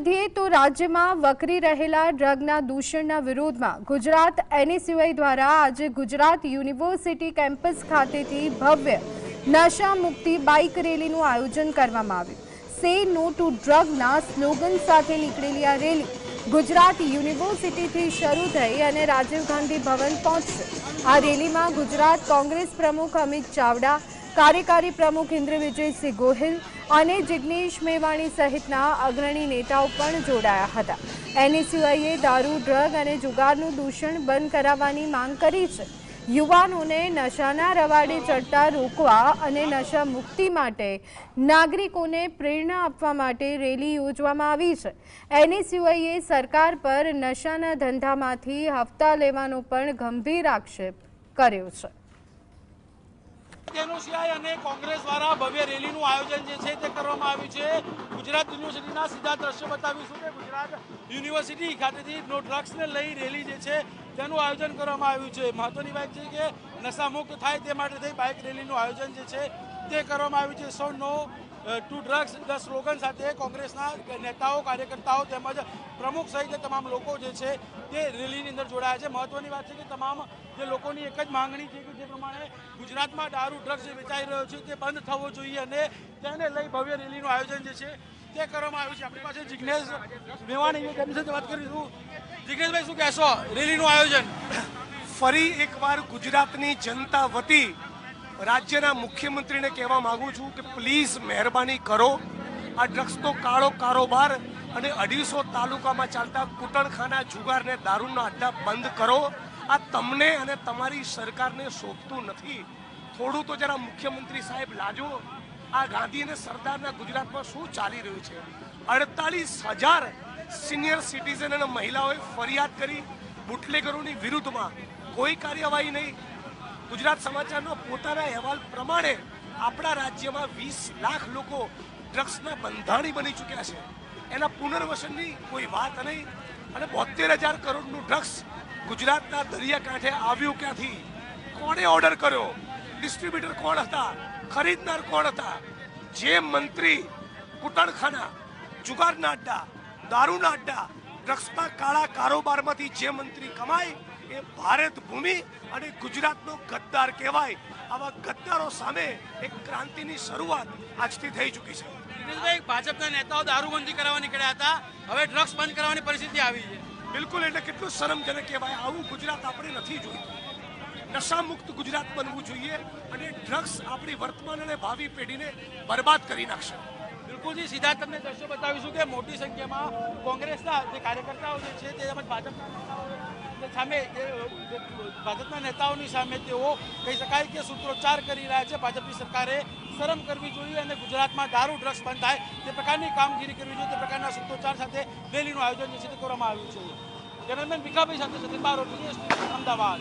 तो राज्य में वकरी रहेला ड्रगना दूषणना विरोधमां गुजरात एनएसयूआई द्वारा आज गुजरात यूनिवर्सिटी केम्पस खातेथी भव्य नशा मुक्ति बाइक रेलीनुं आयोजन करवामां आव्युं। से नो टू ड्रगना स्लोगन साथे निकळेली आ रेली गुजरात यूनिवर्सिटी शुरू थई अने राजीव गांधी भवन पहोंचशे। आ रेलीमां गुजरात कांग्रेस प्रमुख अमित चावड़ा, कार्यकारी प्रमुख इंद्र विजय सिंह गोहिल और जिग्नेश मेवाणी सहितना अग्रणी नेताओं पण जोड़ाया हता। एनएसयूआईए दारू, ड्रग और जुगारनुं दूषण बंध कराववानी मांग करी छे। युवानोने नशाना रवाड़े चढ़ता रोकवा अने नशा मुक्ति माटे नागरिकोने प्रेरणा आपवा माटे रेली योजवामां आवी छे। एनएसयूआईए सरकार पर नशाना धंधामांथी हफ्ता लेवानो पण गंभीर आक्षेप कर्यो छे। एनएसयूआई અને કોંગ્રેસ દ્વારા ભવ્ય રેલીનું આયોજન જે છે તે કરવામાં આવ્યું છે। ગુજરાત યુનિવર્સિટીના સીધા દ્રશ્ય બતાવીશું કે ગુજરાત યુનિવર્સિટી ખાતેથી નો ડ્રગ્સને લઈ રેલી જે છે તેનું આયોજન કરવામાં આવ્યું છે। મહત્વની વાત છે કે નશામુક્ત થાય તે માટે થઈ બાઇક રેલીનું આયોજન જે છે તે કરવામાં આવ્યું છે। સો નો टू ड्रग्स द स्लोगन साथे कांग्रेसना नेताओं, कार्यकर्ताओं तेमज प्रमुख सहित तमाम लोको जे छे ते रेलीनी अंदर जोड़ाया छे। महत्वनी बात छे कि तमाम जे लोकोनी एक ज मांगणी छे कि जे प्रमाणे गुजरातमां दारू, ड्रग्स जे वेचाई रह्यो छे ते बंध थवो जोईए अने तेने लई भव्य रेलीनुं आयोजन जे छे ते करवामां आव्युं छे। आपणी पासे जिग्नेश मेवाणी છે તેમની સાથે વાત કરીશું। जिग्नेशभाई શું કહેશો રેલીનું આયોજન? ફરી એકવાર ગુજરાતની જનતા વતી राज्यना मुख्यमंत्री ने कहवा मांगू छूं कि प्लीज मेहरबानी करो आ ड्रग्स तो काळो कारोबार अने 250 तालुका में चालता कूटणखाना, जुगार ने दारूना अड्डा बंद करो। आ तमने अने तमारी सरकार ने शोभतुं नथी। थोड़ू तो जरा मुख्यमंत्री साहेब लाजो। आ गांधी ने सरदारना गुजरात में शुं चाली रह्युं छे? 48,000 सीनियर सिटीजन अने महिलाओए फरियाद करी। बूटलेगरोनी विरुद्धमां कोई कार्यवाही नहीं। गुजरात समाचारનો પોતાના અહેવાલ પ્રમાણે આપણા રાજ્યમાં 20 લાખ લોકો ડ્રગ્સના બંધાણી બની ચૂક્યા છે। એના પુનર્વસનની કોઈ વાત નહીં અને 72,000 કરોડનું ડ્રગ્સ ગુજરાતના દરિયાકાંઠે આવ્યું ક્યાંથી? કોણે ઓર્ડર કર્યો? ડિસ્ટ્રીબ્યુટર કોણ હતા? ખરીદનાર કોણ હતા? જે મંત્રી કૂટણખાના, જુગારના અડ્ડા, દારૂના અડ્ડા, ડ્રગ્સના કાળા કારોબારમાંથી જે મંત્રી કમાય એ ભારત ભૂમિ અને ગુજરાતનો ગદ્દાર કહેવાય। આવા ગદ્દારો સામે એક ક્રાંતિની શરૂઆત આજથી થઈ ચૂકી છે। દિનેશભાઈ, ભાજપના નેતાઓ દારૂબંધી કરાવવા નીકળ્યા હતા, હવે ડ્રગ્સ બંધ કરવાની પરિસ્થિતિ આવી છે। બિલકુલ, એટલે કેટલું શરમજનક કહેવાય। આવું ગુજરાત આપણે નથી જોઈતું। નશામુક્ત ગુજરાત બનવું જોઈએ અને ડ્રગ્સ આપણી વર્તમાન અને ભાવિ પેઢીને બરબાદ કરી નાખશે। બિલકુલ જી, સીધા તમને દ્રશ્યો બતાવીશું કે મોટી સંખ્યામાં કોંગ્રેસના જે કાર્યકર્તાઓ જે છે તેમજ ભાજપના સામે ભાજપના નેતાઓની સામે તેઓ કહી શકાય કે સૂત્રોચ્ચાર કરી રહ્યા છે। ભાજપની સરકારે શરમ કરવી જોઈએ અને ગુજરાતમાં દારૂ, ડ્રગ્સ બંધ થાય તે પ્રકારની કામગીરી કરવી જોઈએ, તે પ્રકારના સૂત્રોચ્ચાર સાથે રેલીનું આયોજન જે છે તે કરવામાં આવ્યું છે। કેમેરામેન ભીખાભાઈ સાથે સતીન બારોટ, અમદાવાદ।